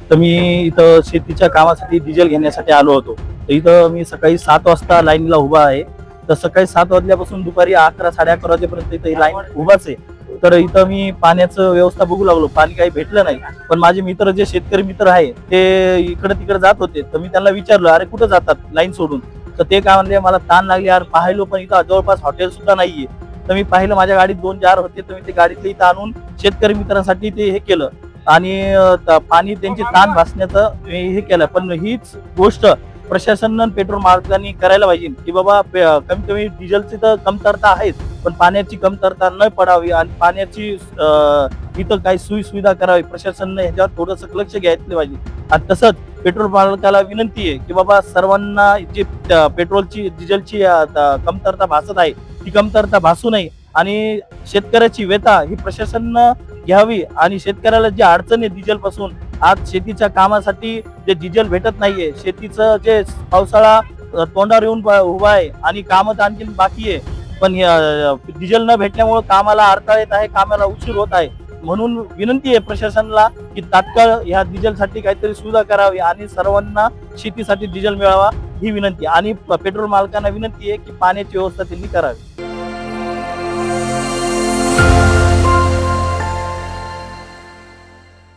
तर मी इथं शेतीच्या कामासाठी डिझेल घेण्यासाठी आलो होतो. तर इथं मी सकाळी 7 वाजता लाईनला उभा आहे. तर सकाळी 7 वाजल्यापासून दुपारी 11 साडे 11 वाजेपर्यंत इथं ही लाईन उभाच आहे. तर इथं मी पाण्याचं व्यवस्था बघू लागलो, पाणी काही भेटलं नाही. पण माझे मित्र जे शेतकरी मित्र आहे ते इकडे तिकडे जात होते. तर मी त्यांना विचारलं, अरे कुठं जातात लाईन सोडून? तर ते काय म्हणले, मला ताण लागली यार, पाहिलो पण इथं जवळपास हॉटेल सुद्धा नाहीये. तर मी पाहिलं, माझ्या गाडीत 2 जार होते. तर मी ते गाडीतले इथं आणून शेतकरी मित्रांसाठी ते हे केलं आणि पाणी त्यांची ताण भासण्याचं हे केलं. पण हीच गोष्ट प्रशासनानं पेट्रोल मालकांनी करायला पाहिजे की बाबा कमीत कमी डिझेलची तर कमतरता आहेच, पण पाण्याची कमतरता न पडावी आणि पाण्याची इथं काही सोयी सुविधा करावी. प्रशासनानं ह्याच्यावर थोडंसं लक्ष घ्यायला पाहिजे. आणि तसंच पेट्रोल मालकाला विनंती आहे की बाबा सर्वांना जे पेट्रोलची डिझेलची कमतरता भासत आहे ती कमतरता भासू नये आणि शेतकऱ्याची व्यथा ही प्रशासनानं घ्यावी. आणि शेतकऱ्याला जी अडचण आहे डिझेल पासून, आज शेतीच्या कामासाठी जे डिझेल भेटत नाहीये, शेतीचं जे पावसाळा तोंडावर येऊन उभा आहे आणि कामं तर आणखी बाकी आहे, पण डिझेल न भेटल्यामुळे कामाला अडथळा येत आहे, कामाला उशीर होत आहे. म्हणून विनंती आहे प्रशासनाला की तात्काळ ह्या डिझेलसाठी काहीतरी सुविधा करावी आणि सर्वांना शेतीसाठी डिझेल मिळावा ही विनंती. आणि पेट्रोल मालकांना विनंती आहे की पाण्याची व्यवस्था त्यांनी करावी.